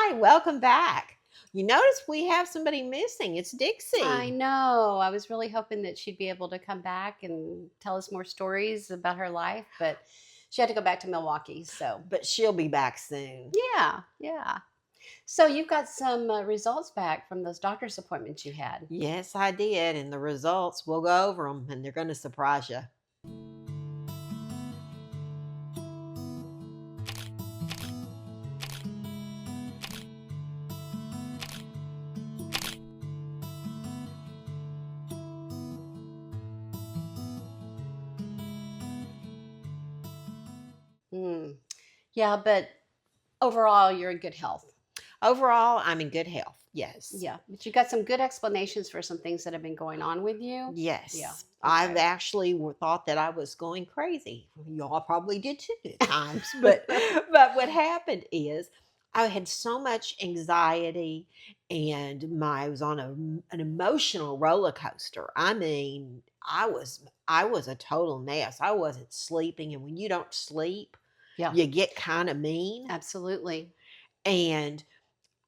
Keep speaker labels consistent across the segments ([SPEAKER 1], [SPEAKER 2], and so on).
[SPEAKER 1] Hi, welcome back. You notice we have somebody missing. It's
[SPEAKER 2] I
[SPEAKER 1] Dixie,
[SPEAKER 2] know. I was really hoping that she'd be able to come back and tell us more stories about her life, but she had to go back to Milwaukee. So,
[SPEAKER 1] but she'll be back soon.
[SPEAKER 2] yeah, yeah. So, you've got some results back from those doctor's appointments you had.
[SPEAKER 1] Yes, I did. And the results, we'll go over them and they're going to surprise you.
[SPEAKER 2] Mm. Yeah, but overall, you're in good health.
[SPEAKER 1] Overall, I'm in good health. Yes.
[SPEAKER 2] Yeah, but you got some good explanations for some things that have been going on with you. Yeah,
[SPEAKER 1] Yes. I've
[SPEAKER 2] okay.
[SPEAKER 1] actually thought that I was going crazy. Y'all probably did too at times. But what happened is I had so much anxiety and I was on an emotional roller coaster. I mean, I was a total mess. I wasn't sleeping, and when you don't sleep,
[SPEAKER 2] Yeah,
[SPEAKER 1] you get kind of mean.
[SPEAKER 2] absolutely.
[SPEAKER 1] And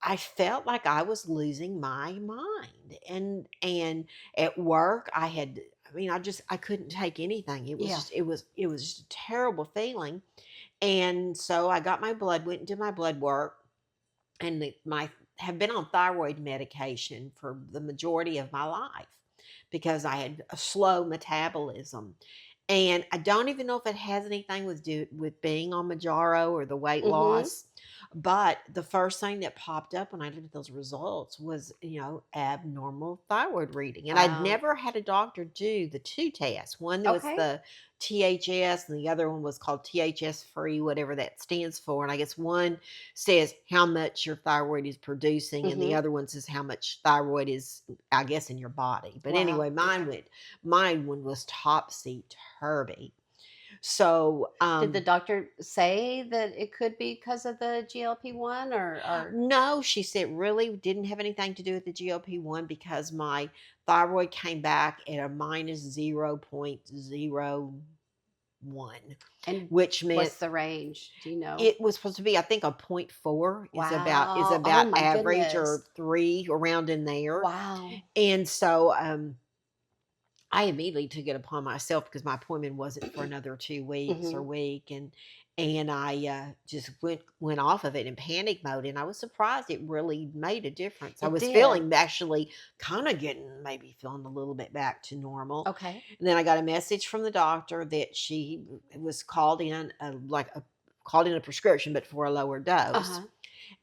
[SPEAKER 1] I felt like I was losing my mind. And at work I couldn't take anything. It was
[SPEAKER 2] Yeah.
[SPEAKER 1] just it was just a terrible feeling. And so I got my blood went and did my blood work, and my have been on thyroid medication for the majority of my life because I had a slow metabolism. And I don't even know if it has anything with being on Majaro or the weight
[SPEAKER 2] Mm-hmm.
[SPEAKER 1] loss. But the first thing that popped up when I looked at those results was, abnormal thyroid reading. And I'd
[SPEAKER 2] Wow.
[SPEAKER 1] never had a doctor do the two tests. One that was
[SPEAKER 2] Okay.
[SPEAKER 1] the THS, and the other one was called THS free, whatever that stands for. And I guess one says how much your thyroid is producing, and the
[SPEAKER 2] Mm-hmm.
[SPEAKER 1] other one says how much thyroid is, I guess, in your body. But
[SPEAKER 2] Wow.
[SPEAKER 1] anyway,
[SPEAKER 2] Okay.
[SPEAKER 1] mine one was topsy turvy. So,
[SPEAKER 2] Did the doctor say that it could be because of the GLP-1 or
[SPEAKER 1] no, she said really didn't have anything to do with the GLP-1 because my thyroid came back at a minus 0.01,
[SPEAKER 2] and
[SPEAKER 1] which meant
[SPEAKER 2] what's the range? Do you know?
[SPEAKER 1] it was supposed to be, I think, a point 0.4 is
[SPEAKER 2] Wow. Oh
[SPEAKER 1] about
[SPEAKER 2] my
[SPEAKER 1] average, or
[SPEAKER 2] goodness.
[SPEAKER 1] 3 around in there.
[SPEAKER 2] Wow.
[SPEAKER 1] And so I immediately took it upon myself because my appointment wasn't for another 2 weeks or
[SPEAKER 2] Hmm.
[SPEAKER 1] week, and I just went off of it in panic mode, and I was surprised it really made a difference. I
[SPEAKER 2] It
[SPEAKER 1] was
[SPEAKER 2] did.
[SPEAKER 1] feeling actually kind of getting maybe feeling a little bit back to normal,
[SPEAKER 2] Okay.
[SPEAKER 1] and then I got a message from the doctor that she was called in, called in a prescription, but for a lower dose.
[SPEAKER 2] Uh-huh.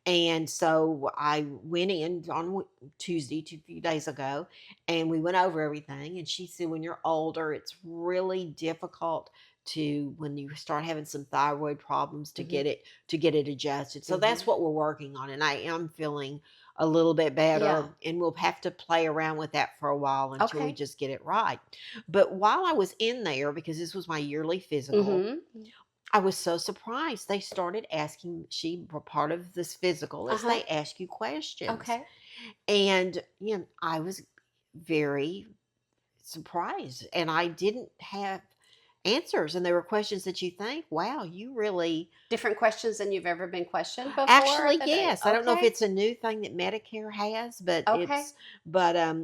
[SPEAKER 1] And so I went in on Tuesday, a few days ago, and we went over everything. And she said, when you're older, it's really difficult to, when you start having some thyroid problems, to
[SPEAKER 2] Hmm.
[SPEAKER 1] get it adjusted. So that's
[SPEAKER 2] Hmm.
[SPEAKER 1] what we're working on, and I am feeling a little bit
[SPEAKER 2] Yeah.
[SPEAKER 1] better, and we'll have to play around with that for a while until we
[SPEAKER 2] Okay.
[SPEAKER 1] just get it right. But while I was in there, because this was my yearly physical,
[SPEAKER 2] Hmm.
[SPEAKER 1] I was so surprised. They started asking, part of this physical is
[SPEAKER 2] Uh-huh.
[SPEAKER 1] they ask you questions.
[SPEAKER 2] Okay.
[SPEAKER 1] And, I was very surprised, and I didn't have answers. And there were questions that you think, wow, you really.
[SPEAKER 2] Different questions than you've ever been questioned before
[SPEAKER 1] Actually,
[SPEAKER 2] that
[SPEAKER 1] yes. I don't know if
[SPEAKER 2] okay.
[SPEAKER 1] it's a new thing that Medicare has,
[SPEAKER 2] Okay.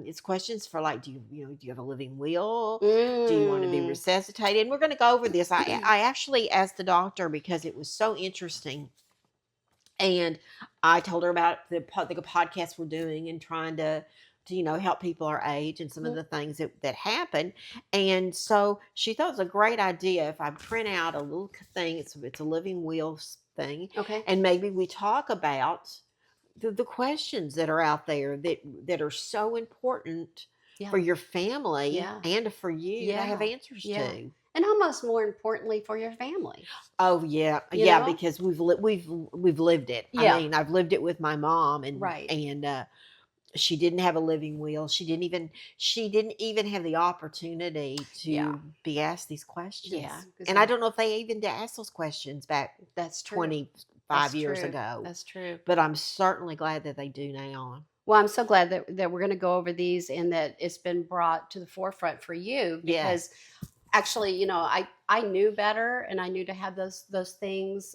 [SPEAKER 1] it's questions for, like, do you have a living will? Do you want to be
[SPEAKER 2] Mm.
[SPEAKER 1] resuscitated? And we're going to go over this. I actually asked the doctor because it was so interesting, and I told her about the podcast we're doing and trying to help people our age and some of
[SPEAKER 2] Mhm.
[SPEAKER 1] the things that happen. And so she thought it was a great idea if I print out a little thing. It's a living will thing,
[SPEAKER 2] Okay.
[SPEAKER 1] and maybe we talk about the questions that are out there that are so important
[SPEAKER 2] Yeah.
[SPEAKER 1] for your family
[SPEAKER 2] Yeah.
[SPEAKER 1] and for you to have
[SPEAKER 2] Yeah.
[SPEAKER 1] answers
[SPEAKER 2] Yeah.
[SPEAKER 1] to.
[SPEAKER 2] And almost more importantly for your family,
[SPEAKER 1] Oh, yeah,
[SPEAKER 2] you
[SPEAKER 1] yeah,
[SPEAKER 2] know?
[SPEAKER 1] because we've lived it. I
[SPEAKER 2] Yeah.
[SPEAKER 1] mean, I've lived it with my mom, and
[SPEAKER 2] Right.
[SPEAKER 1] she didn't have a living will. She didn't even have the opportunity
[SPEAKER 2] Yeah.
[SPEAKER 1] to be asked these
[SPEAKER 2] Yeah.
[SPEAKER 1] questions.
[SPEAKER 2] Because
[SPEAKER 1] And I don't know if they even asked those questions back
[SPEAKER 2] that's true.
[SPEAKER 1] 25
[SPEAKER 2] That's
[SPEAKER 1] years
[SPEAKER 2] true.
[SPEAKER 1] ago,
[SPEAKER 2] That's true.
[SPEAKER 1] but I'm certainly glad that they do now.
[SPEAKER 2] Well, I'm so glad that we're going to go over these and that it's been brought to the forefront for you because
[SPEAKER 1] Yes.
[SPEAKER 2] actually, I knew better and I knew to have those things.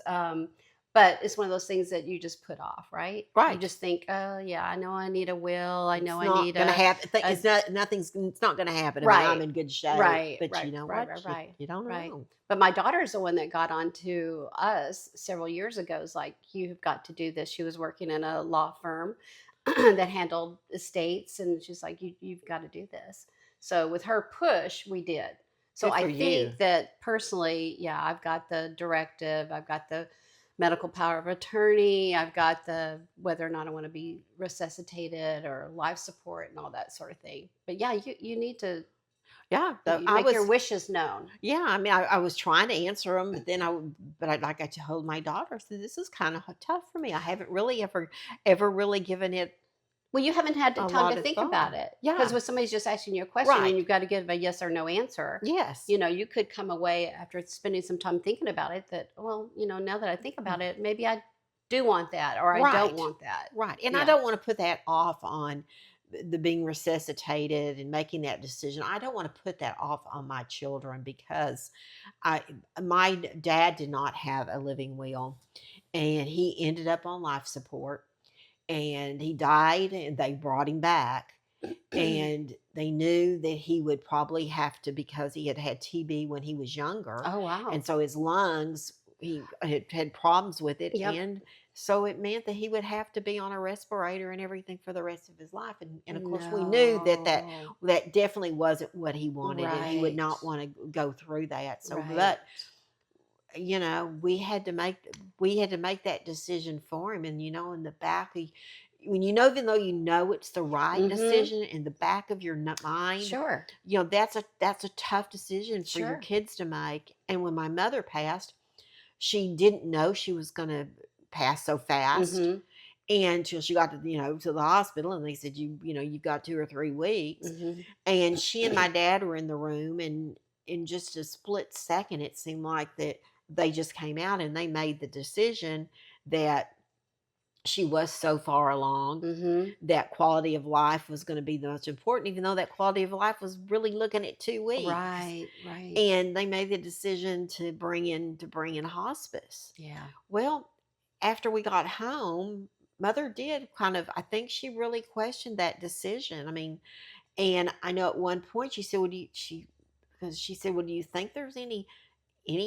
[SPEAKER 2] But it's one of those things that you just put off, right? You
[SPEAKER 1] Right.
[SPEAKER 2] just think, oh yeah, I know I need a will. I know
[SPEAKER 1] It's
[SPEAKER 2] I
[SPEAKER 1] not
[SPEAKER 2] need
[SPEAKER 1] gonna happen.
[SPEAKER 2] a
[SPEAKER 1] It's not nothing's it's not gonna happen. I mean, I'm
[SPEAKER 2] right,
[SPEAKER 1] in good shape,
[SPEAKER 2] right,
[SPEAKER 1] but
[SPEAKER 2] right,
[SPEAKER 1] you know
[SPEAKER 2] right,
[SPEAKER 1] what?
[SPEAKER 2] right,
[SPEAKER 1] You
[SPEAKER 2] right,
[SPEAKER 1] you don't
[SPEAKER 2] right.
[SPEAKER 1] know.
[SPEAKER 2] But my daughter's the one that got on to us several years ago. It's like, you've got to do this. She was working in a law firm that handled estates, and she's like, you've got to do this. So with her push, we did. So
[SPEAKER 1] Good
[SPEAKER 2] I
[SPEAKER 1] for you.
[SPEAKER 2] think that personally, yeah, I've got the directive, I've got the medical power of attorney, I've got the whether or not I want to be resuscitated or life support and all that sort of thing. But yeah, you need to
[SPEAKER 1] Yeah, though I
[SPEAKER 2] make your
[SPEAKER 1] was
[SPEAKER 2] wishes known.
[SPEAKER 1] yeah, I mean, I was trying to answer them, but then like I told my daughter, I said, "This is kinda tough for me. I haven't really ever really given it
[SPEAKER 2] Well, you haven't had the
[SPEAKER 1] a
[SPEAKER 2] time to
[SPEAKER 1] lot of
[SPEAKER 2] think
[SPEAKER 1] thought."
[SPEAKER 2] about it, because
[SPEAKER 1] Yeah,
[SPEAKER 2] when somebody's just asking you a question and
[SPEAKER 1] right.
[SPEAKER 2] you've got to give a yes or no answer,
[SPEAKER 1] Yes.
[SPEAKER 2] you know, you could come away after spending some time thinking about it that, well, you know, now that I think about it, maybe I do want that or I don't
[SPEAKER 1] Right.
[SPEAKER 2] want that.
[SPEAKER 1] Right, and I
[SPEAKER 2] Yeah.
[SPEAKER 1] don't wanna put that off on the being resuscitated and making that decision. I don't wanna put that off on my children because I my dad did not have a living will, and he ended up on life support, and he died, and they brought him back, and they knew that he would probably have to because he had had TB when he was younger,
[SPEAKER 2] Oh,
[SPEAKER 1] and
[SPEAKER 2] wow.
[SPEAKER 1] so his lungs he had problems with it,
[SPEAKER 2] Yep.
[SPEAKER 1] and so it meant that he would have to be on a respirator and everything for the rest of his life, and of course we knew that
[SPEAKER 2] No.
[SPEAKER 1] that definitely wasn't what he wanted, and he would
[SPEAKER 2] Right.
[SPEAKER 1] not want to go through that. So,
[SPEAKER 2] Right.
[SPEAKER 1] but we had to make that decision for him, and in the back of when even though it's the right
[SPEAKER 2] Mhm.
[SPEAKER 1] decision in the back of your mind,
[SPEAKER 2] Sure.
[SPEAKER 1] that's a tough decision for your
[SPEAKER 2] Sure.
[SPEAKER 1] kids to make. And when my mother passed, she didn't know she was going to pass so fast,
[SPEAKER 2] Mhm.
[SPEAKER 1] and till she got to to the hospital, and they said you've got 2 or 3 weeks,
[SPEAKER 2] Mhm.
[SPEAKER 1] and she and my dad were in the room, and in just a split second, it seemed like that they just came out and they made the decision that she was so far along
[SPEAKER 2] Mhm.
[SPEAKER 1] that quality of life was going to be the most important, even though that quality of life was really looking at 2 weeks.
[SPEAKER 2] Right, right.
[SPEAKER 1] And they made the decision to bring in hospice.
[SPEAKER 2] Yeah.
[SPEAKER 1] Well, after we got home, mother did kind of, I think she really questioned that decision. I mean, and I know at one point she said, because she said, "Well, do you think there's any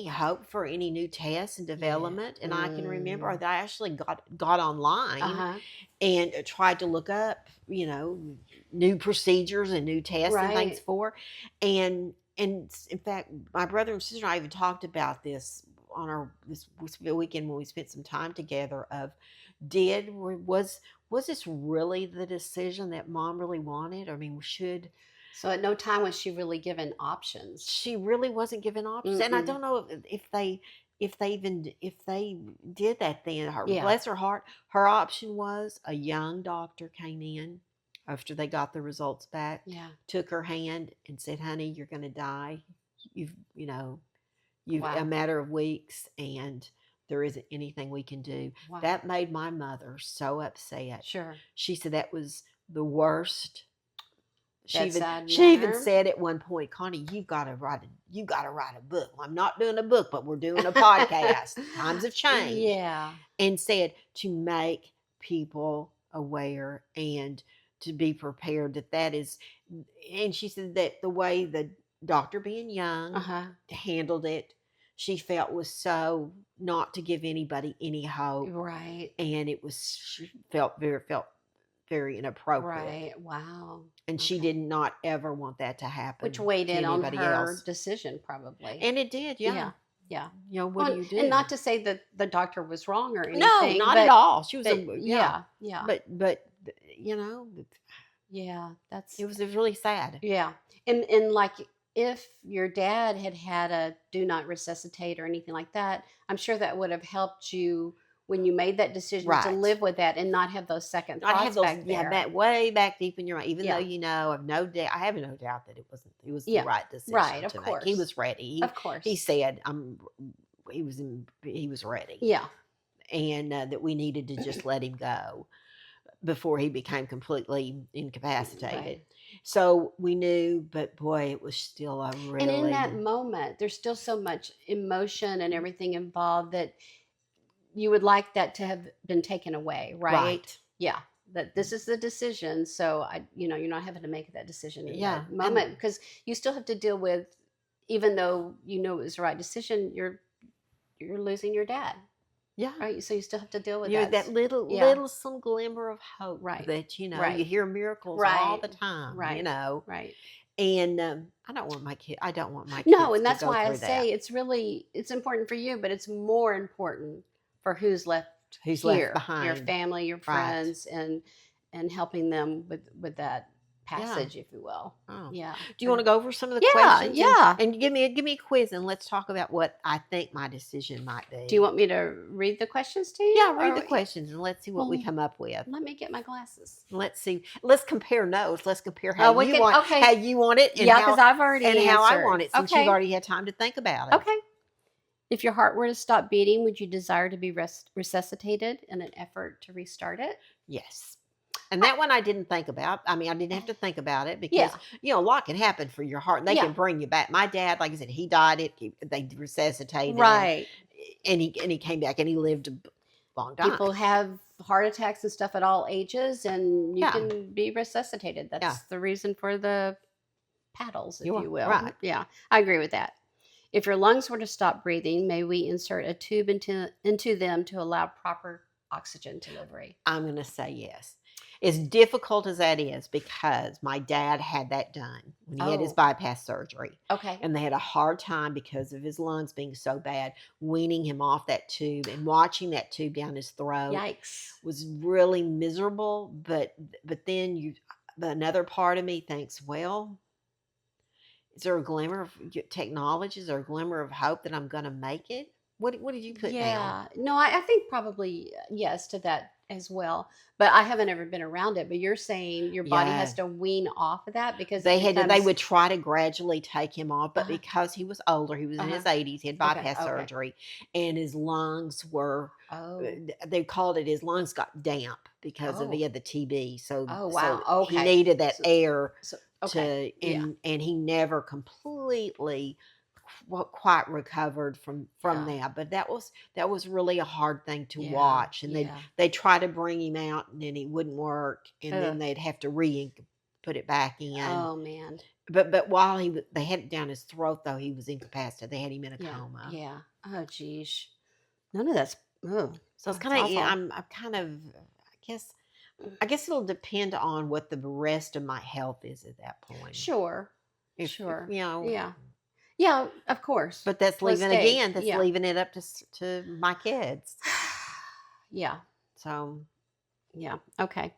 [SPEAKER 1] hope for any new tests and
[SPEAKER 2] Yeah.
[SPEAKER 1] development?" And I can remember
[SPEAKER 2] Mm.
[SPEAKER 1] that I actually got online
[SPEAKER 2] Uh-huh.
[SPEAKER 1] and tried to look up, new procedures and new tests and things
[SPEAKER 2] Right.
[SPEAKER 1] for, and in fact, my brother and sister and I even talked about this on this weekend when we spent some time together. Of did was this really the decision that mom really wanted? I mean, should
[SPEAKER 2] So at no time was she really given options.
[SPEAKER 1] she really wasn't given options, and I
[SPEAKER 2] Mm-mm.
[SPEAKER 1] don't know if they did that then. Her
[SPEAKER 2] Yeah.
[SPEAKER 1] bless her heart, her option was a young doctor came in after they got the results back,
[SPEAKER 2] Yeah.
[SPEAKER 1] took her hand and said, "Honey, you're going to die. You've you know you've a
[SPEAKER 2] Wow.
[SPEAKER 1] matter of weeks, and there isn't anything we can do."
[SPEAKER 2] Wow.
[SPEAKER 1] That made my mother so upset.
[SPEAKER 2] Sure.
[SPEAKER 1] She said that was the worst. She even
[SPEAKER 2] Bedside
[SPEAKER 1] she even
[SPEAKER 2] manner.
[SPEAKER 1] said at one point, "Connie, you gotta write a book." Well, I'm not doing a book, but we're doing a podcast. Times have changed.
[SPEAKER 2] Yeah.
[SPEAKER 1] And said to make people aware and to be prepared that is, and she said that the way the doctor, being young,
[SPEAKER 2] Uh-huh.
[SPEAKER 1] handled it, she felt was so not to give anybody any hope,
[SPEAKER 2] Right.
[SPEAKER 1] and she felt very inappropriate,
[SPEAKER 2] Right. Wow.
[SPEAKER 1] and she
[SPEAKER 2] Okay.
[SPEAKER 1] did not ever want that to
[SPEAKER 2] Which
[SPEAKER 1] happen
[SPEAKER 2] weighed
[SPEAKER 1] to
[SPEAKER 2] in on
[SPEAKER 1] anybody
[SPEAKER 2] her
[SPEAKER 1] else.
[SPEAKER 2] decision, probably.
[SPEAKER 1] And it did, yeah.
[SPEAKER 2] Yeah. Yeah.
[SPEAKER 1] What do
[SPEAKER 2] Well,
[SPEAKER 1] you
[SPEAKER 2] and
[SPEAKER 1] do?
[SPEAKER 2] not to say that the doctor was wrong or
[SPEAKER 1] No,
[SPEAKER 2] anything,
[SPEAKER 1] not at all. She was
[SPEAKER 2] but
[SPEAKER 1] yeah.
[SPEAKER 2] yeah, yeah,
[SPEAKER 1] But you know,
[SPEAKER 2] yeah.
[SPEAKER 1] it
[SPEAKER 2] That's
[SPEAKER 1] was, it was really sad.
[SPEAKER 2] yeah. And like, if your dad had had a do not resuscitate or anything like that, I'm sure that would have helped you when you made that decision to
[SPEAKER 1] Right.
[SPEAKER 2] live with that and not have those second
[SPEAKER 1] I'd have
[SPEAKER 2] thoughts
[SPEAKER 1] those,
[SPEAKER 2] back
[SPEAKER 1] yeah,
[SPEAKER 2] there.
[SPEAKER 1] back way back deep in your mind, even though
[SPEAKER 2] Yeah.
[SPEAKER 1] I've no doubt, I have no doubt that it was the
[SPEAKER 2] Yeah.
[SPEAKER 1] right
[SPEAKER 2] Right,
[SPEAKER 1] decision
[SPEAKER 2] of
[SPEAKER 1] to make. He
[SPEAKER 2] course.
[SPEAKER 1] was ready.
[SPEAKER 2] Of
[SPEAKER 1] He
[SPEAKER 2] course.
[SPEAKER 1] said, he was ready,
[SPEAKER 2] Yeah.
[SPEAKER 1] and that we needed to just let him go before he became completely incapacitated.
[SPEAKER 2] Right.
[SPEAKER 1] So we knew, but boy, it was still a
[SPEAKER 2] And in
[SPEAKER 1] really
[SPEAKER 2] that moment, there's still so much emotion and everything involved that you would like that to have been taken away, right?
[SPEAKER 1] Right.
[SPEAKER 2] Yeah. That this is the decision. So you're not having to make that decision in
[SPEAKER 1] Yeah.
[SPEAKER 2] that moment because you still have to deal with, even though you know it was the right decision, you're losing your dad,
[SPEAKER 1] Yeah.
[SPEAKER 2] right? So you still have to deal with
[SPEAKER 1] You know,
[SPEAKER 2] that.
[SPEAKER 1] that
[SPEAKER 2] Yeah.
[SPEAKER 1] little some glimmer of hope
[SPEAKER 2] Right.
[SPEAKER 1] that, you
[SPEAKER 2] Right.
[SPEAKER 1] hear miracles all
[SPEAKER 2] Right.
[SPEAKER 1] the time,
[SPEAKER 2] Right. Right.
[SPEAKER 1] And I don't want my
[SPEAKER 2] No,
[SPEAKER 1] kids
[SPEAKER 2] and
[SPEAKER 1] to
[SPEAKER 2] that's
[SPEAKER 1] go
[SPEAKER 2] why I
[SPEAKER 1] through that.
[SPEAKER 2] say it's important for you, but it's more important for who's left
[SPEAKER 1] Who's left
[SPEAKER 2] here, your
[SPEAKER 1] behind.
[SPEAKER 2] family, your
[SPEAKER 1] Right.
[SPEAKER 2] friends, and helping them with that
[SPEAKER 1] Yeah.
[SPEAKER 2] passage, if you will.
[SPEAKER 1] Oh.
[SPEAKER 2] Yeah.
[SPEAKER 1] Do you want to go over some of the
[SPEAKER 2] Yeah,
[SPEAKER 1] questions
[SPEAKER 2] yeah.
[SPEAKER 1] and give me a quiz and let's talk about what I think my decision might
[SPEAKER 2] Do you
[SPEAKER 1] be.
[SPEAKER 2] want me to read the questions to
[SPEAKER 1] Yeah,
[SPEAKER 2] you?
[SPEAKER 1] read the questions and let's see what we
[SPEAKER 2] Well,
[SPEAKER 1] come up with.
[SPEAKER 2] let me get my glasses.
[SPEAKER 1] Let's see. Let's compare notes. Let's compare
[SPEAKER 2] Oh, we can.
[SPEAKER 1] how
[SPEAKER 2] Okay.
[SPEAKER 1] you want it
[SPEAKER 2] Yeah, because I've already
[SPEAKER 1] and how I
[SPEAKER 2] answered.
[SPEAKER 1] want it since you've
[SPEAKER 2] Okay.
[SPEAKER 1] already had time to think about it.
[SPEAKER 2] Okay. If your heart were to stop beating, would you desire to be resuscitated in an effort to restart it?
[SPEAKER 1] Yes. And that one I didn't think about. I mean, I didn't have to think about it because,
[SPEAKER 2] Yeah.
[SPEAKER 1] a lot can happen for your heart and they
[SPEAKER 2] Yeah.
[SPEAKER 1] can bring you back. My dad, like I said, he died they resuscitated him
[SPEAKER 2] Right.
[SPEAKER 1] and he came back and he lived a long time.
[SPEAKER 2] People have heart attacks and stuff at all ages, and you
[SPEAKER 1] Yeah.
[SPEAKER 2] can be resuscitated. That's
[SPEAKER 1] Yeah.
[SPEAKER 2] the reason for the paddles, if
[SPEAKER 1] You are
[SPEAKER 2] you will.
[SPEAKER 1] right.
[SPEAKER 2] Yeah, I agree with that. If your lungs were to stop breathing, may we insert a tube into them to allow proper oxygen delivery?
[SPEAKER 1] I'm going to say yes. As difficult as that is, because my dad had that done when he had his
[SPEAKER 2] Oh.
[SPEAKER 1] bypass surgery.
[SPEAKER 2] Okay.
[SPEAKER 1] And they had a hard time because of his lungs being so bad, weaning him off that tube and watching that tube down his throat
[SPEAKER 2] Yikes.
[SPEAKER 1] was really miserable. But then another part of me thinks, well, is there a glimmer of technology? Is there a glimmer of hope that I'm going to make it? What did you put down?
[SPEAKER 2] Yeah. No, I think probably yes to that as well. But I haven't ever been around it. But you're saying your body has
[SPEAKER 1] Yeah.
[SPEAKER 2] to wean off of that because
[SPEAKER 1] They
[SPEAKER 2] it
[SPEAKER 1] they
[SPEAKER 2] becomes.
[SPEAKER 1] would try to gradually take him off, but
[SPEAKER 2] Uh-huh.
[SPEAKER 1] because he was older, he was in his
[SPEAKER 2] Uh-huh.
[SPEAKER 1] 80s, he had
[SPEAKER 2] Okay.
[SPEAKER 1] bypass
[SPEAKER 2] Okay.
[SPEAKER 1] surgery, and his lungs were,
[SPEAKER 2] Oh.
[SPEAKER 1] they called it his lungs got damp because of
[SPEAKER 2] Oh.
[SPEAKER 1] he had the TB. So,
[SPEAKER 2] Oh, wow.
[SPEAKER 1] he
[SPEAKER 2] Okay.
[SPEAKER 1] needed that air
[SPEAKER 2] So okay. Yeah.
[SPEAKER 1] and he never completely quite recovered from
[SPEAKER 2] Yeah.
[SPEAKER 1] that. But that was really a hard thing to
[SPEAKER 2] Yeah.
[SPEAKER 1] watch, and
[SPEAKER 2] Yeah.
[SPEAKER 1] they'd try to bring him out, and then he wouldn't work, and then
[SPEAKER 2] Ugh.
[SPEAKER 1] they'd have to put it back in.
[SPEAKER 2] Oh man.
[SPEAKER 1] But while they had it down his throat, though, he was incapacitated. They had him in a
[SPEAKER 2] Yeah.
[SPEAKER 1] coma.
[SPEAKER 2] Yeah. Oh geez. None of that's. Oh,
[SPEAKER 1] So it's
[SPEAKER 2] that's
[SPEAKER 1] kind of,
[SPEAKER 2] awful.
[SPEAKER 1] I'm kind of, I guess it'll depend on what the rest of my health is at that point.
[SPEAKER 2] Sure.
[SPEAKER 1] If,
[SPEAKER 2] Sure.
[SPEAKER 1] Yeah.
[SPEAKER 2] Yeah. Of course.
[SPEAKER 1] But that's
[SPEAKER 2] Let's
[SPEAKER 1] leaving
[SPEAKER 2] stay.
[SPEAKER 1] again. That's
[SPEAKER 2] Yeah.
[SPEAKER 1] leaving it up to my kids.
[SPEAKER 2] Yeah.
[SPEAKER 1] So
[SPEAKER 2] Yeah. Okay.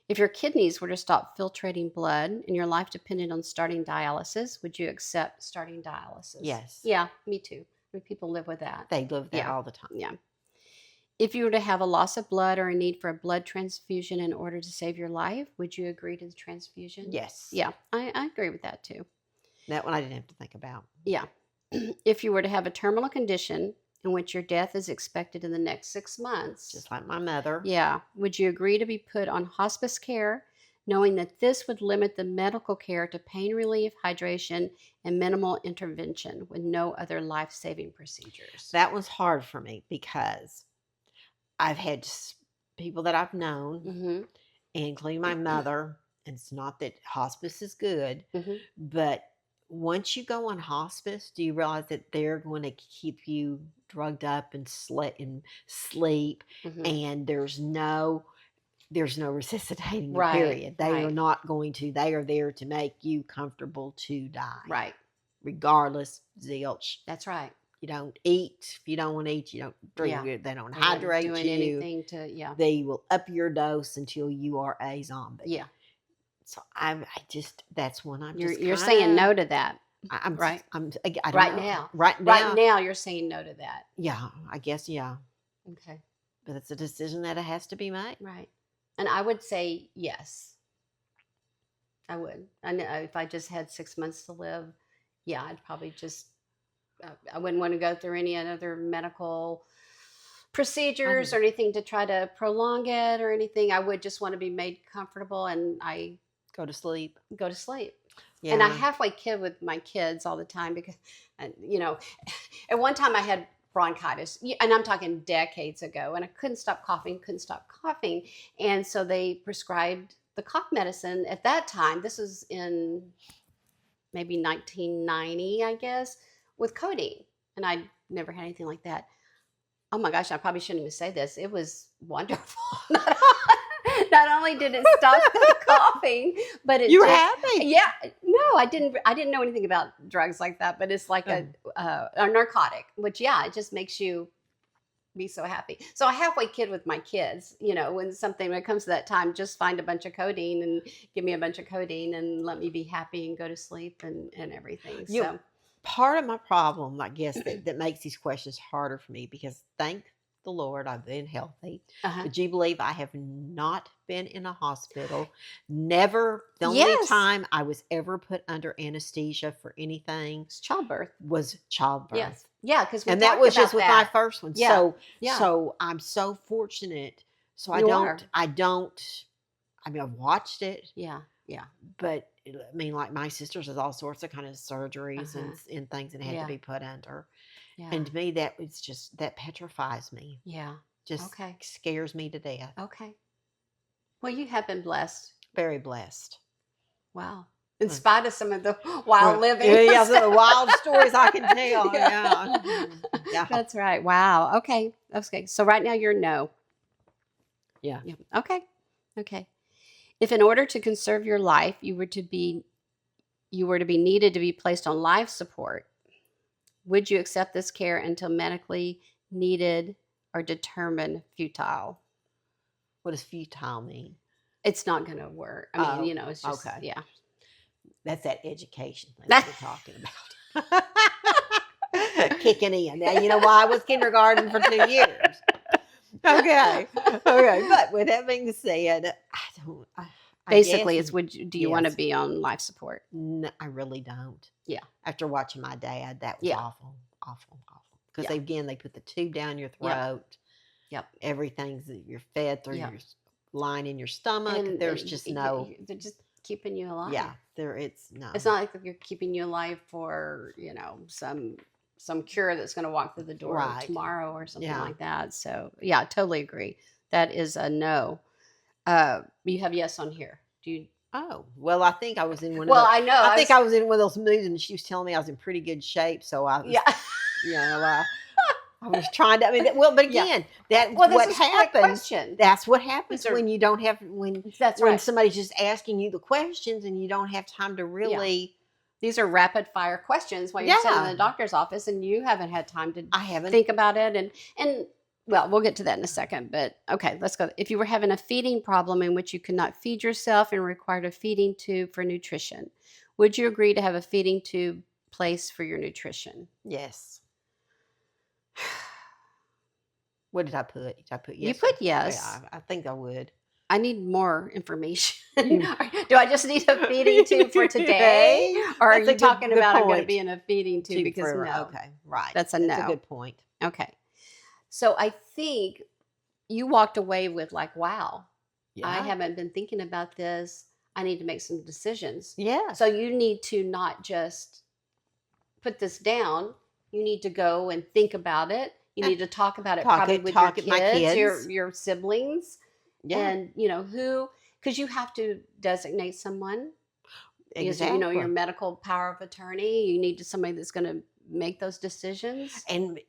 [SPEAKER 2] If your kidneys were to stop filtrating blood and your life depended on starting dialysis, would you accept starting dialysis?
[SPEAKER 1] yes,
[SPEAKER 2] Yeah. Me too. I mean, people live with that.
[SPEAKER 1] they live that
[SPEAKER 2] Yeah.
[SPEAKER 1] all the time.
[SPEAKER 2] Yeah. If you were to have a loss of blood or a need for a blood transfusion in order to save your life, would you agree to the transfusion?
[SPEAKER 1] Yes.
[SPEAKER 2] Yeah, I agree with that too.
[SPEAKER 1] That one I didn't have to think about.
[SPEAKER 2] Yeah. If you were to have a terminal condition in which your death is expected in the next 6 months,
[SPEAKER 1] Just like my mother.
[SPEAKER 2] yeah, would you agree to be put on hospice care, knowing that this would limit the medical care to pain relief, hydration, and minimal intervention with no other life-saving procedures?
[SPEAKER 1] That one's hard for me because I've had people that I've known,
[SPEAKER 2] Mm-hmm.
[SPEAKER 1] including my mother, and it's not that hospice is good,
[SPEAKER 2] Mm-hmm.
[SPEAKER 1] but once you go on hospice, do you realize that they're going to keep you drugged up and sleep,
[SPEAKER 2] Mm-hmm.
[SPEAKER 1] and there's no resuscitating you,
[SPEAKER 2] Right,
[SPEAKER 1] period. They are
[SPEAKER 2] right.
[SPEAKER 1] not going to. They are there to make you comfortable to die,
[SPEAKER 2] Right.
[SPEAKER 1] regardless. Zilch.
[SPEAKER 2] That's right.
[SPEAKER 1] You don't eat. If you don't want to eat, you don't drink.
[SPEAKER 2] Yeah.
[SPEAKER 1] They don't
[SPEAKER 2] They're not
[SPEAKER 1] hydrate
[SPEAKER 2] doing
[SPEAKER 1] you.
[SPEAKER 2] anything to, yeah.
[SPEAKER 1] They will up your dose until you are a zombie.
[SPEAKER 2] Yeah.
[SPEAKER 1] So I just that's one I'm
[SPEAKER 2] You're
[SPEAKER 1] just
[SPEAKER 2] you're saying no
[SPEAKER 1] kinda-
[SPEAKER 2] to that.
[SPEAKER 1] I'm
[SPEAKER 2] Right.
[SPEAKER 1] I don't
[SPEAKER 2] Right
[SPEAKER 1] know.
[SPEAKER 2] now.
[SPEAKER 1] Right
[SPEAKER 2] Right
[SPEAKER 1] now.
[SPEAKER 2] now you're saying no to that.
[SPEAKER 1] Yeah, I guess yeah.
[SPEAKER 2] Okay.
[SPEAKER 1] But it's a decision that it has to be made.
[SPEAKER 2] Right. And I would say yes. I would. I know if I just had 6 months to live, yeah, I'd probably just I wouldn't want to go through any other medical procedures or anything to try to prolong it or anything. I would just want to be made comfortable and I
[SPEAKER 1] Go to sleep.
[SPEAKER 2] go to sleep.
[SPEAKER 1] Yeah.
[SPEAKER 2] And I halfway kid with my kids all the time because, at one time I had bronchitis, and I'm talking decades ago, and I couldn't stop coughing. And so they prescribed the cough medicine at that time. This was in maybe 1990, I guess, with codeine. And I never had anything like that. Oh my gosh, I probably shouldn't even say this. It was wonderful. Not only did it stop the coughing, but it
[SPEAKER 1] You were
[SPEAKER 2] just,
[SPEAKER 1] happy.
[SPEAKER 2] yeah, no, I didn't know anything about drugs like that, but it's like a narcotic, which, yeah, it just makes you be so happy. So I halfway kid with my kids, when it comes to that time, just find a bunch of codeine and give me a bunch of codeine and let me be happy and go to sleep and everything.
[SPEAKER 1] You
[SPEAKER 2] So
[SPEAKER 1] Part of my problem, I guess, that makes these questions harder for me because thank the Lord I've been healthy.
[SPEAKER 2] uh-huh.
[SPEAKER 1] Would you believe I have not been in a hospital? Never. The only
[SPEAKER 2] Yes,
[SPEAKER 1] time I was ever put under anesthesia for anything
[SPEAKER 2] it's childbirth.
[SPEAKER 1] was childbirth.
[SPEAKER 2] Yes, yeah, because we
[SPEAKER 1] And that
[SPEAKER 2] talked
[SPEAKER 1] was
[SPEAKER 2] about
[SPEAKER 1] just with my
[SPEAKER 2] that.
[SPEAKER 1] first one.
[SPEAKER 2] Yeah,
[SPEAKER 1] So
[SPEAKER 2] yeah,
[SPEAKER 1] so I'm so fortunate. So
[SPEAKER 2] you are.
[SPEAKER 1] I mean, I've watched it,
[SPEAKER 2] Yeah, yeah,
[SPEAKER 1] but I mean, like my sisters has all sorts of kind of surgeries
[SPEAKER 2] uh-huh.
[SPEAKER 1] and things that had to
[SPEAKER 2] Yeah,
[SPEAKER 1] be put under.
[SPEAKER 2] yeah,
[SPEAKER 1] And to me, that petrifies me.
[SPEAKER 2] yeah.
[SPEAKER 1] Just
[SPEAKER 2] Okay,
[SPEAKER 1] scares me to death.
[SPEAKER 2] okay. Well, you have been blessed.
[SPEAKER 1] Very blessed.
[SPEAKER 2] Wow. In
[SPEAKER 1] Mm.
[SPEAKER 2] spite of some of the wild living.
[SPEAKER 1] Yeah, yeah, some of the wild stories I can tell.
[SPEAKER 2] Yeah.
[SPEAKER 1] Yeah. Mhm. Yeah.
[SPEAKER 2] That's right. Wow. Okay. Okay. So right now you're no.
[SPEAKER 1] Yeah.
[SPEAKER 2] Yeah. Okay. Okay. If in order to conserve your life, you were to be needed to be placed on life support, would you accept this care until medically needed or determined futile?
[SPEAKER 1] What does futile mean?
[SPEAKER 2] It's not going to work. I mean,
[SPEAKER 1] Oh,
[SPEAKER 2] it's just,
[SPEAKER 1] okay.
[SPEAKER 2] yeah.
[SPEAKER 1] That's that education thing that we're talking about. Kicking in. Now, you know why I was kindergarten for 2 years. Okay. Okay. But with that being said, I
[SPEAKER 2] Basically,
[SPEAKER 1] guess,
[SPEAKER 2] do you want to
[SPEAKER 1] yes.
[SPEAKER 2] be on life support?
[SPEAKER 1] No, I really don't.
[SPEAKER 2] Yeah.
[SPEAKER 1] After watching my dad, that was
[SPEAKER 2] Yeah.
[SPEAKER 1] awful, awful, awful. Because
[SPEAKER 2] Yeah.
[SPEAKER 1] again, they put the tube down your
[SPEAKER 2] Yep.
[SPEAKER 1] throat.
[SPEAKER 2] Yep.
[SPEAKER 1] Everything's that you're fed through
[SPEAKER 2] Yep.
[SPEAKER 1] your line in your stomach.
[SPEAKER 2] And
[SPEAKER 1] There's just no.
[SPEAKER 2] they're just keeping you alive.
[SPEAKER 1] Yeah. It's no.
[SPEAKER 2] It's not like you're keeping you alive for, some cure that's going to walk through the door
[SPEAKER 1] Right.
[SPEAKER 2] tomorrow or something
[SPEAKER 1] Yeah.
[SPEAKER 2] like that. So, yeah, I totally agree. That is a no. You have yes on here. Do you?
[SPEAKER 1] Oh, well, I think I was in one of
[SPEAKER 2] Well,
[SPEAKER 1] those.
[SPEAKER 2] I know.
[SPEAKER 1] I think I was in one of those movies, and she was telling me I was in pretty good shape. So I was,
[SPEAKER 2] Yeah.
[SPEAKER 1] I was trying to. I mean, but
[SPEAKER 2] Yeah.
[SPEAKER 1] again, that's
[SPEAKER 2] Well, this
[SPEAKER 1] what
[SPEAKER 2] is a great
[SPEAKER 1] happens.
[SPEAKER 2] question.
[SPEAKER 1] That's what happens
[SPEAKER 2] These are-
[SPEAKER 1] when you don't have when
[SPEAKER 2] That's
[SPEAKER 1] when
[SPEAKER 2] right.
[SPEAKER 1] somebody's just asking you the questions, and you don't have time to really.
[SPEAKER 2] These are rapid fire questions while you're sitting in
[SPEAKER 1] Yeah.
[SPEAKER 2] the doctor's office and you haven't had time to
[SPEAKER 1] I haven't.
[SPEAKER 2] think about it. And well, we'll get to that in a second, but okay, let's go. If you were having a feeding problem in which you could not feed yourself and required a feeding tube for nutrition, would you agree to have a feeding tube placed for your nutrition?
[SPEAKER 1] Yes. What did I put? Did I put yes?
[SPEAKER 2] You put yes.
[SPEAKER 1] Yeah, I think I would.
[SPEAKER 2] I need more information. Do I just need a feeding tube for today? Or are
[SPEAKER 1] That's a
[SPEAKER 2] you
[SPEAKER 1] good-
[SPEAKER 2] talking
[SPEAKER 1] good
[SPEAKER 2] about I'm going to
[SPEAKER 1] point.
[SPEAKER 2] be in a feeding tube? Because
[SPEAKER 1] forever.
[SPEAKER 2] no.
[SPEAKER 1] Okay, right.
[SPEAKER 2] That's a
[SPEAKER 1] That's
[SPEAKER 2] no.
[SPEAKER 1] a good point.
[SPEAKER 2] Okay. So I think you walked away with like, wow,
[SPEAKER 1] Yeah.
[SPEAKER 2] I haven't been thinking about this. I need to make some decisions.
[SPEAKER 1] Yeah.
[SPEAKER 2] So you need to not just put this down. You need to go and think about it. You need to talk about it probably with your
[SPEAKER 1] at my
[SPEAKER 2] kids,
[SPEAKER 1] kids.
[SPEAKER 2] your siblings,
[SPEAKER 1] Yeah.
[SPEAKER 2] and because you have to designate someone.
[SPEAKER 1] Exactly.
[SPEAKER 2] Your medical power of attorney. You need somebody that's going to make those decisions.
[SPEAKER 1] And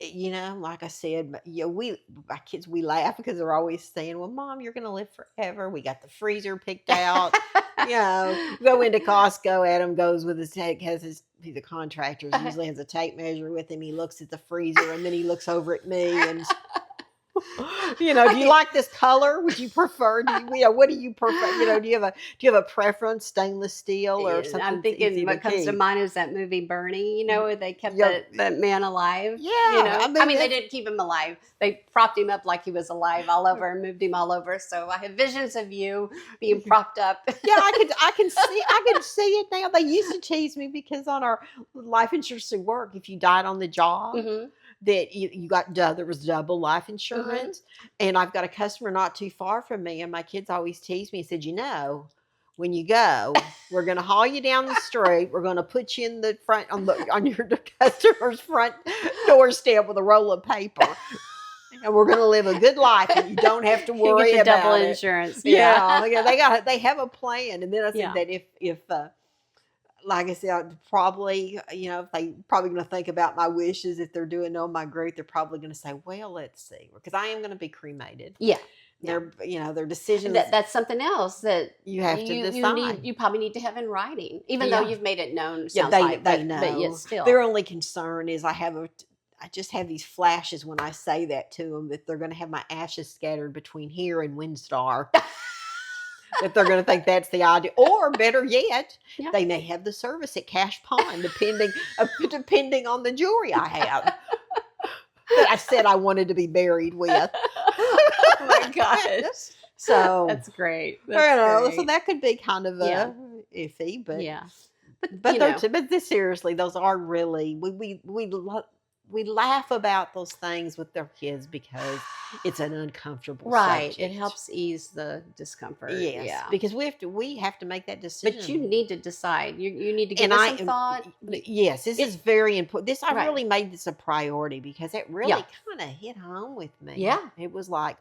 [SPEAKER 1] like I said, my kids, we laugh because they're always saying, "Well, Mom, you're going to live forever." We got the freezer picked out. Go into Costco. Adam goes with his tape. He's a contractor. He usually has a tape measure with him. He looks at the freezer and then he looks over at me and. Do you like this color? Would you prefer? What do you prefer? Do you have a preference, stainless steel or something?
[SPEAKER 2] I'm thinking what comes to mind is that movie Bernie. Where they kept that man alive.
[SPEAKER 1] Yeah,
[SPEAKER 2] I mean, they didn't keep him alive. They propped him up like he was alive all over and moved him all over. So I have visions of you being propped up.
[SPEAKER 1] Yeah, I can see it now. They used to tease me because on our life insurance at work, if you died on the job.
[SPEAKER 2] Mm-hmm.
[SPEAKER 1] That you got there was double life insurance, and I've got a customer not too far from me, and my kids always tease me and said, when you go, we're going to haul you down the street. We're going to put you in the front on your customer's front doorstep with a roll of paper. And we're going to live a good life, and you don't have to
[SPEAKER 2] You get
[SPEAKER 1] worry
[SPEAKER 2] the double
[SPEAKER 1] about it.
[SPEAKER 2] insurance.
[SPEAKER 1] Yeah, they have a plan. And then I said
[SPEAKER 2] Yeah.
[SPEAKER 1] that if like I said, I'd probably, if they probably going to think about my wishes, if they're doing on my group, they're probably going to say, well, let's see, because I am going to be cremated.
[SPEAKER 2] Yeah. Yeah.
[SPEAKER 1] Their decisions.
[SPEAKER 2] That's something else that
[SPEAKER 1] you have to decide.
[SPEAKER 2] you probably need to have in writing, even
[SPEAKER 1] Yeah.
[SPEAKER 2] though you've made it known.
[SPEAKER 1] Yeah,
[SPEAKER 2] Sounds like,
[SPEAKER 1] they
[SPEAKER 2] but
[SPEAKER 1] know.
[SPEAKER 2] yet still,
[SPEAKER 1] Their only concern is I just have these flashes when I say that to them that they're going to have my ashes scattered between here and Windstar. That they're going to think that's the idea, or better yet,
[SPEAKER 2] Yeah.
[SPEAKER 1] they may have the service at Cash Pond, depending on the jewelry I have that I said I wanted to be buried with.
[SPEAKER 2] Oh my gosh!
[SPEAKER 1] So
[SPEAKER 2] that's great.
[SPEAKER 1] So that could be kind of iffy, but
[SPEAKER 2] yeah,
[SPEAKER 1] but seriously, those are really we laugh about those things with their kids because it's an uncomfortable subject.
[SPEAKER 2] It helps ease the discomfort.
[SPEAKER 1] Yes,
[SPEAKER 2] yeah.
[SPEAKER 1] because we have to make that decision.
[SPEAKER 2] But you need to decide. You need to give it some thought.
[SPEAKER 1] Yes, this is very important. I
[SPEAKER 2] Right.
[SPEAKER 1] really made this a priority because it really kind of hit home with me.
[SPEAKER 2] Yeah.
[SPEAKER 1] It was like,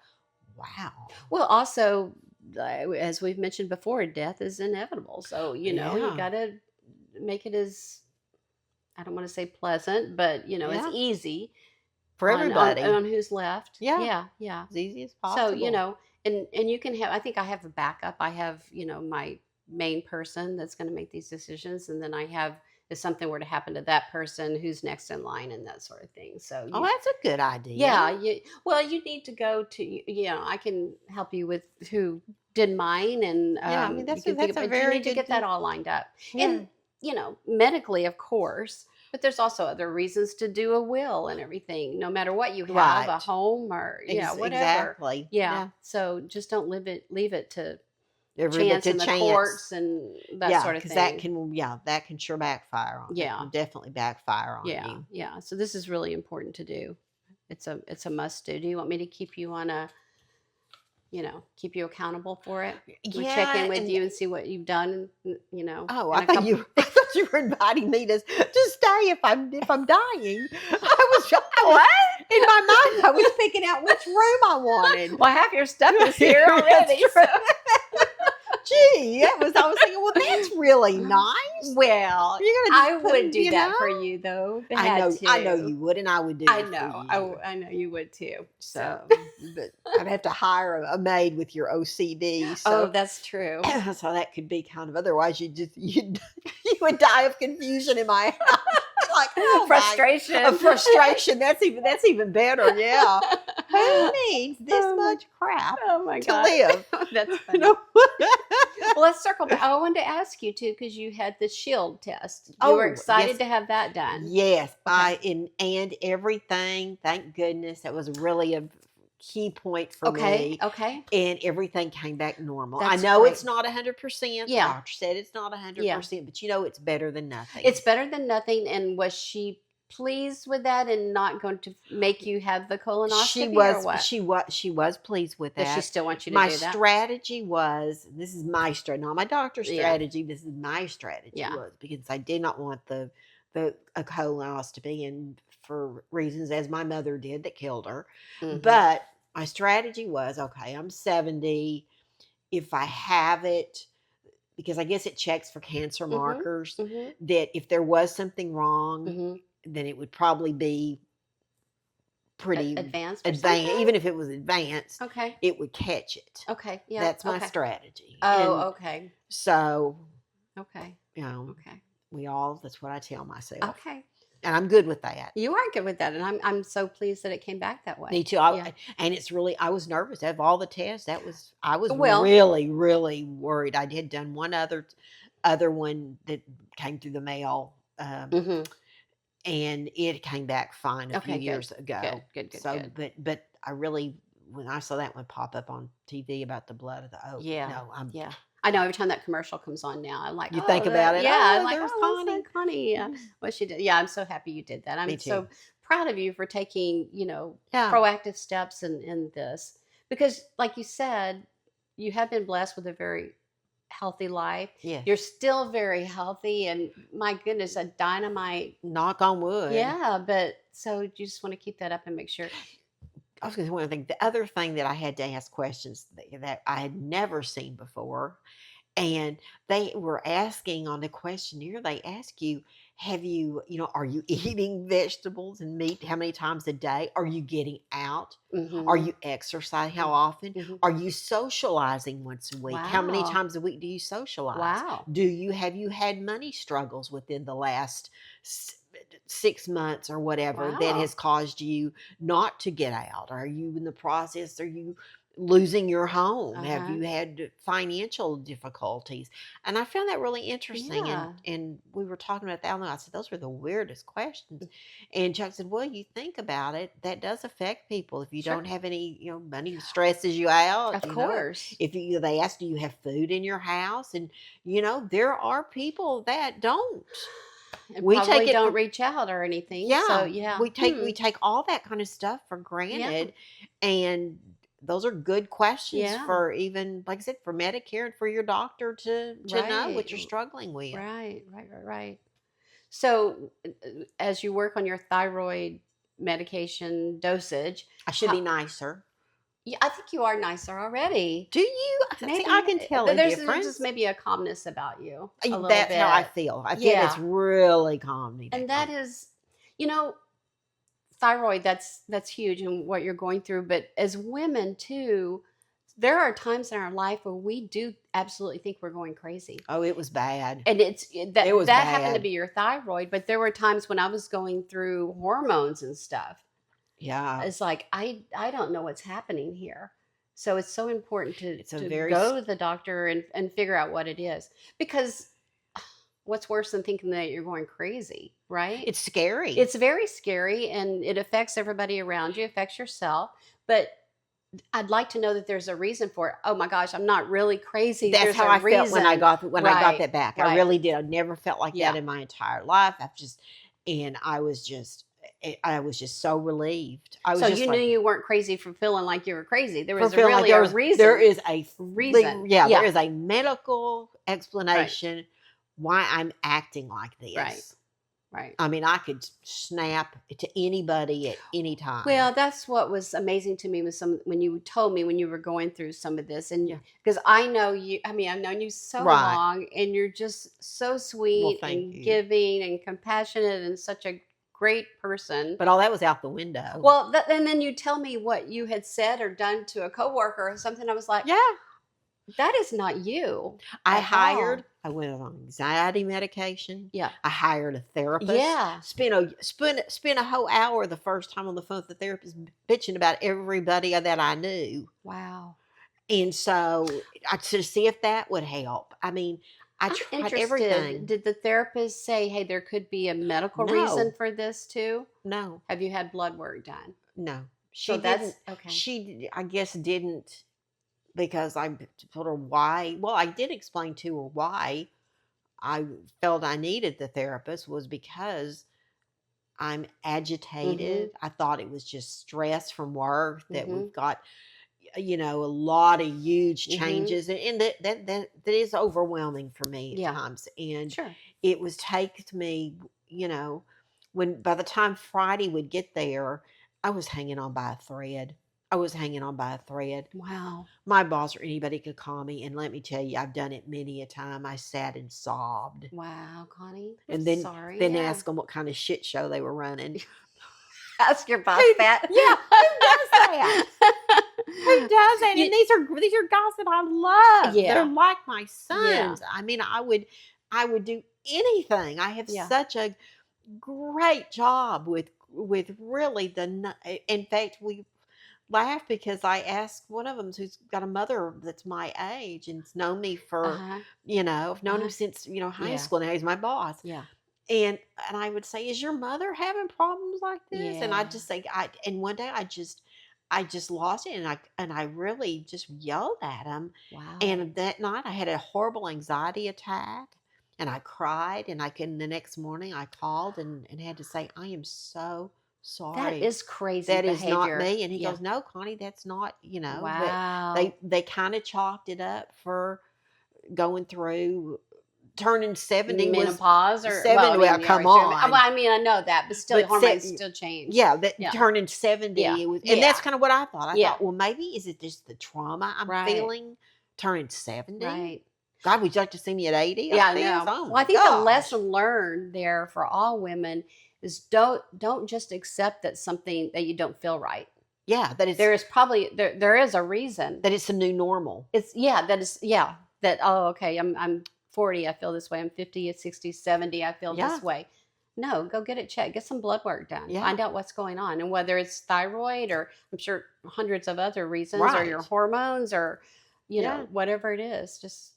[SPEAKER 1] wow.
[SPEAKER 2] Well, also, as we've mentioned before, death is inevitable. So you got to make it as, I don't want to say pleasant, but it's easy
[SPEAKER 1] for everybody
[SPEAKER 2] on who's left.
[SPEAKER 1] Yeah.
[SPEAKER 2] Yeah.
[SPEAKER 1] As easy as possible.
[SPEAKER 2] So and you can have. I think I have a backup. I have my main person that's going to make these decisions, and then I have, if something were to happen to that person, who's next in line and that sort of thing. So
[SPEAKER 1] that's a good idea.
[SPEAKER 2] Yeah. You need to go to. I can help you with who did mine, and
[SPEAKER 1] that's
[SPEAKER 2] you
[SPEAKER 1] a very
[SPEAKER 2] you need to get that all lined up.
[SPEAKER 1] Yeah.
[SPEAKER 2] And medically, of course. But there's also other reasons to do a will and everything, no matter what you have, a home or whatever.
[SPEAKER 1] Exactly.
[SPEAKER 2] Yeah. So just don't leave it to
[SPEAKER 1] Every
[SPEAKER 2] chance
[SPEAKER 1] bit
[SPEAKER 2] in
[SPEAKER 1] to
[SPEAKER 2] the
[SPEAKER 1] chance.
[SPEAKER 2] courts and that sort of thing.
[SPEAKER 1] Because that can sure backfire on you.
[SPEAKER 2] Yeah.
[SPEAKER 1] It can definitely backfire on
[SPEAKER 2] Yeah.
[SPEAKER 1] you.
[SPEAKER 2] Yeah. So this is really important to do. It's a must do. Do you want me to keep you on keep you accountable for it? We check in with you and see what you've done.
[SPEAKER 1] Oh, I thought you were inviting me to stay if I'm dying. What? In my mind, I was picking out which room I wanted.
[SPEAKER 2] Well, half your stuff is here already.
[SPEAKER 1] Gee, I was thinking, well, that's really nice.
[SPEAKER 2] Well, I would do that for you, though.
[SPEAKER 1] I know you would, and I would do.
[SPEAKER 2] I know, I know you would too. So,
[SPEAKER 1] but I'd have to hire a maid with your OCD. So.
[SPEAKER 2] Oh, that's true.
[SPEAKER 1] So that could be kind of. Otherwise, you would die of confusion in my house. Like
[SPEAKER 2] frustration.
[SPEAKER 1] Frustration. That's even better. Yeah. Who needs this much crap to live?
[SPEAKER 2] That's funny. Well, let's circle back. I wanted to ask you too, because you had the shield test. You were excited to have that done.
[SPEAKER 1] Yes, and everything. Thank goodness, that was really a key point for me.
[SPEAKER 2] Okay.
[SPEAKER 1] And everything came back normal.
[SPEAKER 2] That's
[SPEAKER 1] I know
[SPEAKER 2] great.
[SPEAKER 1] It's not 100%.
[SPEAKER 2] Yeah.
[SPEAKER 1] The doctor said it's not 100%, but it's better than nothing.
[SPEAKER 2] It's better than nothing. And was she pleased with that and not going to make you have the colonoscopy or what?
[SPEAKER 1] She was pleased with that.
[SPEAKER 2] Does she still want you to
[SPEAKER 1] my
[SPEAKER 2] do that?
[SPEAKER 1] strategy was, this is my strategy, not my doctor's strategy. This is my strategy was because I did not want a colonoscopy, and for reasons as my mother did that killed her. Mm-hmm. But my strategy was, okay, I'm 70. If I have it, because I guess it checks for cancer markers, that if there was something wrong, then it would probably be pretty
[SPEAKER 2] advanced.
[SPEAKER 1] Even if it was advanced, it would catch it.
[SPEAKER 2] Okay, yeah,
[SPEAKER 1] that's my strategy.
[SPEAKER 2] Okay.
[SPEAKER 1] So,
[SPEAKER 2] okay,
[SPEAKER 1] that's what I tell myself.
[SPEAKER 2] Okay,
[SPEAKER 1] and I'm good with that.
[SPEAKER 2] You are good with that, and I'm so pleased that it came back that way.
[SPEAKER 1] Me too. And it's really, I was nervous. Out of all the tests, I was really, really worried. I had done one other one that came through the mail. And it came back fine a few years ago.
[SPEAKER 2] Good.
[SPEAKER 1] So, but I really, when I saw that one pop up on TV about the blood of the oak,
[SPEAKER 2] I know every time that commercial comes on now, I'm like,
[SPEAKER 1] you think about it.
[SPEAKER 2] Yeah, I'm
[SPEAKER 1] like,
[SPEAKER 2] there's Connie. What she did. Yeah, I'm so happy you did that. I'm so proud of you for taking, proactive steps in this, because, like you said, you have been blessed with a very healthy life.
[SPEAKER 1] Yes.
[SPEAKER 2] You're still very healthy, and my goodness, a dynamite.
[SPEAKER 1] Knock on wood.
[SPEAKER 2] Yeah, but so you just want to keep that up and make sure.
[SPEAKER 1] I was going to say one thing. The other thing that I had to ask questions that I had never seen before, and they were asking on the questionnaire, they ask you, have you, are you eating vegetables and meat? How many times a day? Are you getting out? Are
[SPEAKER 2] Mm-hmm.
[SPEAKER 1] you exercising? How often?
[SPEAKER 2] Mm-hmm.
[SPEAKER 1] Are you socializing once a week? How many
[SPEAKER 2] Wow.
[SPEAKER 1] times a week do you socialize?
[SPEAKER 2] Wow.
[SPEAKER 1] Have you had money struggles within the last s- 6 months or whatever that
[SPEAKER 2] Wow.
[SPEAKER 1] has caused you not to get out? Are you in the process? Are you losing your home? Have
[SPEAKER 2] Uh-huh.
[SPEAKER 1] you had financial difficulties? And I found that really interesting. And
[SPEAKER 2] Yeah.
[SPEAKER 1] we were talking about that. And I said, those were the weirdest questions. And Chuck said, well, you think about it, that does affect people. If you
[SPEAKER 2] Sure.
[SPEAKER 1] don't have any, money stresses you out,
[SPEAKER 2] Of course.
[SPEAKER 1] if they ask, do you have food in your house? And, there are people that don't.
[SPEAKER 2] And
[SPEAKER 1] We take
[SPEAKER 2] probably
[SPEAKER 1] it
[SPEAKER 2] don't
[SPEAKER 1] for
[SPEAKER 2] reach out or anything. So
[SPEAKER 1] yeah,
[SPEAKER 2] yeah.
[SPEAKER 1] we take all that kind of stuff for
[SPEAKER 2] Yeah.
[SPEAKER 1] granted, and those are good questions
[SPEAKER 2] Yeah.
[SPEAKER 1] for, even like I said, for Medicare and for your doctor to know
[SPEAKER 2] Right.
[SPEAKER 1] what you're struggling with.
[SPEAKER 2] Right. Right. Right. Right. So as you work on your thyroid medication dosage,
[SPEAKER 1] I should
[SPEAKER 2] how,
[SPEAKER 1] be nicer.
[SPEAKER 2] yeah, I think you are nicer already.
[SPEAKER 1] Do you see? I
[SPEAKER 2] Maybe
[SPEAKER 1] can tell a
[SPEAKER 2] there's just
[SPEAKER 1] difference.
[SPEAKER 2] maybe a calmness about you a little
[SPEAKER 1] That's how I
[SPEAKER 2] bit.
[SPEAKER 1] feel. I feel it's
[SPEAKER 2] Yeah.
[SPEAKER 1] really calmed me
[SPEAKER 2] And
[SPEAKER 1] down.
[SPEAKER 2] that is, you know, thyroid, that's huge in what you're going through. But as women too, there are times in our life where we do absolutely think we're going crazy.
[SPEAKER 1] Oh, it was bad.
[SPEAKER 2] And
[SPEAKER 1] It was
[SPEAKER 2] that happened to
[SPEAKER 1] bad.
[SPEAKER 2] be your thyroid, but there were times when I was going through hormones and stuff.
[SPEAKER 1] Yeah,
[SPEAKER 2] It's like I don't know what's happening here. So it's so important
[SPEAKER 1] it's a
[SPEAKER 2] to
[SPEAKER 1] very
[SPEAKER 2] go to the doctor and figure out what it is, because what's worse than thinking that you're going crazy, right?
[SPEAKER 1] it's scary.
[SPEAKER 2] It's very scary, and it affects everybody around you, affects yourself. But I'd like to know that there's a reason for it. Oh my gosh, I'm not really crazy.
[SPEAKER 1] That's
[SPEAKER 2] There's
[SPEAKER 1] how
[SPEAKER 2] a
[SPEAKER 1] I felt when I
[SPEAKER 2] reason.
[SPEAKER 1] got
[SPEAKER 2] Right.
[SPEAKER 1] that back. I
[SPEAKER 2] Right.
[SPEAKER 1] really did. I never felt like that
[SPEAKER 2] Yeah.
[SPEAKER 1] in my entire life. And I was just so relieved. I was
[SPEAKER 2] So
[SPEAKER 1] just
[SPEAKER 2] you knew
[SPEAKER 1] like,
[SPEAKER 2] you weren't crazy for feeling like you were crazy. There
[SPEAKER 1] for
[SPEAKER 2] was
[SPEAKER 1] feeling like
[SPEAKER 2] really a
[SPEAKER 1] there
[SPEAKER 2] reason.
[SPEAKER 1] is a
[SPEAKER 2] Reason.
[SPEAKER 1] yeah, there
[SPEAKER 2] Yeah.
[SPEAKER 1] is a medical
[SPEAKER 2] Right.
[SPEAKER 1] explanation why I'm acting like
[SPEAKER 2] Right.
[SPEAKER 1] this.
[SPEAKER 2] Right.
[SPEAKER 1] I mean, I could snap to anybody at any time.
[SPEAKER 2] Well, that's what was amazing to me, was when you told me when you were going through some of this, and
[SPEAKER 1] Yeah.
[SPEAKER 2] because I know you, I mean, I've known you so
[SPEAKER 1] Right.
[SPEAKER 2] long, and you're just so
[SPEAKER 1] Well,
[SPEAKER 2] sweet
[SPEAKER 1] thank
[SPEAKER 2] and
[SPEAKER 1] you.
[SPEAKER 2] giving and compassionate and such a great person.
[SPEAKER 1] But all that was out the window.
[SPEAKER 2] Well, and then you tell me what you had said or done to a coworker or something. I was like,
[SPEAKER 1] Yeah.
[SPEAKER 2] that is not you
[SPEAKER 1] I
[SPEAKER 2] at all.
[SPEAKER 1] went on anxiety medication.
[SPEAKER 2] Yeah.
[SPEAKER 1] I hired a therapist.
[SPEAKER 2] Yeah.
[SPEAKER 1] Spent a whole hour the first time on the phone with the therapist bitching about everybody that I knew.
[SPEAKER 2] Wow.
[SPEAKER 1] And so to see if that would help. I mean, I
[SPEAKER 2] I'm
[SPEAKER 1] tried
[SPEAKER 2] interested.
[SPEAKER 1] everything.
[SPEAKER 2] Did the therapist say, hey, there could be a medical reason
[SPEAKER 1] No,
[SPEAKER 2] for this too?
[SPEAKER 1] no,
[SPEAKER 2] Have you had blood work done?
[SPEAKER 1] no.
[SPEAKER 2] So
[SPEAKER 1] She
[SPEAKER 2] that's
[SPEAKER 1] didn't.
[SPEAKER 2] okay.
[SPEAKER 1] She, I guess, didn't, because I told her why. Well, I did explain to her why I felt I needed the therapist, was because I'm
[SPEAKER 2] Mm-hmm.
[SPEAKER 1] agitated. I thought it was just stress from work, that
[SPEAKER 2] Mm-hmm.
[SPEAKER 1] we've got, a lot of huge
[SPEAKER 2] Mm-hmm.
[SPEAKER 1] changes, and that is overwhelming for me at
[SPEAKER 2] Yeah.
[SPEAKER 1] times. And
[SPEAKER 2] Sure.
[SPEAKER 1] it was take me, you know, when by the time Friday would get there, I was hanging on by a thread. I was hanging on by a thread.
[SPEAKER 2] Wow.
[SPEAKER 1] My boss or anybody could call me, and let me tell you, I've done it many a time. I sat and sobbed,
[SPEAKER 2] Wow, Connie. I'm
[SPEAKER 1] and
[SPEAKER 2] sorry.
[SPEAKER 1] then
[SPEAKER 2] Yeah.
[SPEAKER 1] ask them what kind of shit show they were running.
[SPEAKER 2] Ask your boss
[SPEAKER 1] Who,
[SPEAKER 2] that.
[SPEAKER 1] yeah, who does that? Who does that?
[SPEAKER 2] You-
[SPEAKER 1] And these are guys that I love.
[SPEAKER 2] Yeah.
[SPEAKER 1] They're like my
[SPEAKER 2] Yeah.
[SPEAKER 1] sons. I mean, I would do anything. I have
[SPEAKER 2] Yeah.
[SPEAKER 1] such a great job with really in fact, we laugh because I asked one of them, who's got a mother that's my age and's known me for,
[SPEAKER 2] Uh-huh.
[SPEAKER 1] I've known him
[SPEAKER 2] Uh-huh.
[SPEAKER 1] since, high
[SPEAKER 2] Yeah.
[SPEAKER 1] school. Now he's my boss.
[SPEAKER 2] Yeah.
[SPEAKER 1] And I would say, "Is your mother having problems like this?" And
[SPEAKER 2] Yeah.
[SPEAKER 1] I'd just say, and one day I just lost it, and I really just yelled at him.
[SPEAKER 2] Wow.
[SPEAKER 1] And that night I had a horrible anxiety attack, and I cried, and the next morning I called and had to say, "I am so
[SPEAKER 2] That
[SPEAKER 1] sorry.
[SPEAKER 2] is crazy
[SPEAKER 1] That is not
[SPEAKER 2] behavior.
[SPEAKER 1] me." And he
[SPEAKER 2] Yeah.
[SPEAKER 1] goes, "No, Connie, that's not," but
[SPEAKER 2] Wow.
[SPEAKER 1] they kind of chalked it up for, going through turning 70 was
[SPEAKER 2] Menopause or well, I
[SPEAKER 1] 7 well,
[SPEAKER 2] mean, you
[SPEAKER 1] come
[SPEAKER 2] already said well,
[SPEAKER 1] on.
[SPEAKER 2] I mean, I know that, but still
[SPEAKER 1] But
[SPEAKER 2] hormones still change.
[SPEAKER 1] yeah, that
[SPEAKER 2] Yeah.
[SPEAKER 1] turning
[SPEAKER 2] Yeah.
[SPEAKER 1] 70 it was, and
[SPEAKER 2] Yeah.
[SPEAKER 1] that's kinda what I thought. I
[SPEAKER 2] Yeah.
[SPEAKER 1] thought, "Well, maybe is it just the trauma I'm
[SPEAKER 2] Right.
[SPEAKER 1] feeling turning 70?
[SPEAKER 2] Right.
[SPEAKER 1] God, would you like to see me at 80
[SPEAKER 2] Yeah,
[SPEAKER 1] like
[SPEAKER 2] I
[SPEAKER 1] this?
[SPEAKER 2] know.
[SPEAKER 1] Oh
[SPEAKER 2] Well, I
[SPEAKER 1] my
[SPEAKER 2] think the
[SPEAKER 1] gosh."
[SPEAKER 2] lesson learned there for all women is don't just accept that something that you don't feel right.
[SPEAKER 1] Yeah,
[SPEAKER 2] There is probably there is a reason.
[SPEAKER 1] that it's the new normal.
[SPEAKER 2] It's yeah, that is yeah, that oh okay, I'm 40, I feel this way. I'm 50, 60, 70, I feel
[SPEAKER 1] Yeah,
[SPEAKER 2] this way. No, go get it checked. Get some blood work done.
[SPEAKER 1] yeah,
[SPEAKER 2] Find out what's going on. And whether it's thyroid or I'm sure hundreds of other reasons or your
[SPEAKER 1] right.
[SPEAKER 2] hormones or
[SPEAKER 1] Yeah,
[SPEAKER 2] whatever it is, just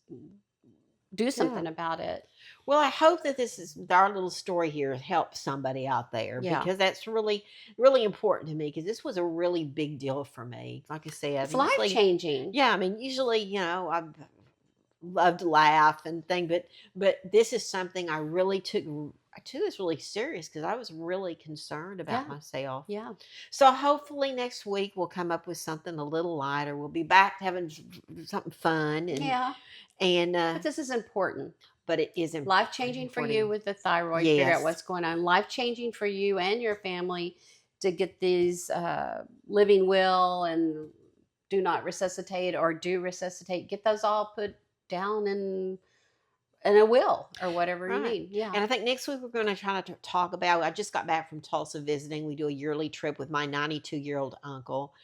[SPEAKER 2] do
[SPEAKER 1] yeah.
[SPEAKER 2] something about it.
[SPEAKER 1] Well, I hope that this is our little story here helps somebody out there
[SPEAKER 2] Yeah.
[SPEAKER 1] because that's really, really important to me because this was a really big deal for me. Like I said,
[SPEAKER 2] It's life
[SPEAKER 1] usually,
[SPEAKER 2] changing.
[SPEAKER 1] yeah, I mean, usually, I love to laugh and thing, but this is something I took this really serious because I was really concerned about
[SPEAKER 2] Yeah.
[SPEAKER 1] myself.
[SPEAKER 2] Yeah.
[SPEAKER 1] So hopefully next week we'll come up with something a little lighter. We'll be back having something fun
[SPEAKER 2] Yeah.
[SPEAKER 1] and
[SPEAKER 2] But this is important.
[SPEAKER 1] but it is
[SPEAKER 2] Life changing for you
[SPEAKER 1] important.
[SPEAKER 2] with the thyroid, figure out
[SPEAKER 1] Yes.
[SPEAKER 2] what's going on. Life changing for you and your family to get these living will and do not resuscitate or do resuscitate. Get those all put down in a will or whatever you
[SPEAKER 1] Right.
[SPEAKER 2] need. Yeah.
[SPEAKER 1] And I think next week we're going to try to talk about. I just got back from Tulsa visiting. We do a yearly trip with my 92-year-old uncle,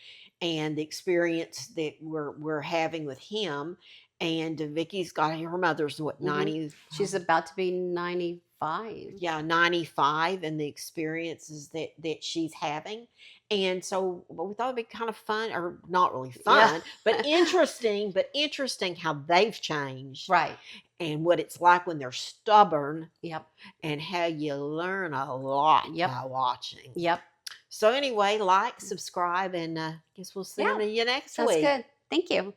[SPEAKER 1] and the experience that we're having with him. And Vicky's got her mother's what
[SPEAKER 2] hmm
[SPEAKER 1] 90,
[SPEAKER 2] She's about to be 95.
[SPEAKER 1] yeah 95, and the experiences that she's having. And so we thought it'd be kind of fun, or not really
[SPEAKER 2] Yeah.
[SPEAKER 1] fun, but interesting how they've changed
[SPEAKER 2] Right.
[SPEAKER 1] and what it's like when they're stubborn
[SPEAKER 2] Yep.
[SPEAKER 1] and how you learn a lot
[SPEAKER 2] Yep.
[SPEAKER 1] by watching.
[SPEAKER 2] Yep.
[SPEAKER 1] So anyway, like, subscribe, and guess we'll see
[SPEAKER 2] Yeah.
[SPEAKER 1] you next
[SPEAKER 2] Sounds
[SPEAKER 1] week.
[SPEAKER 2] good. Thank you.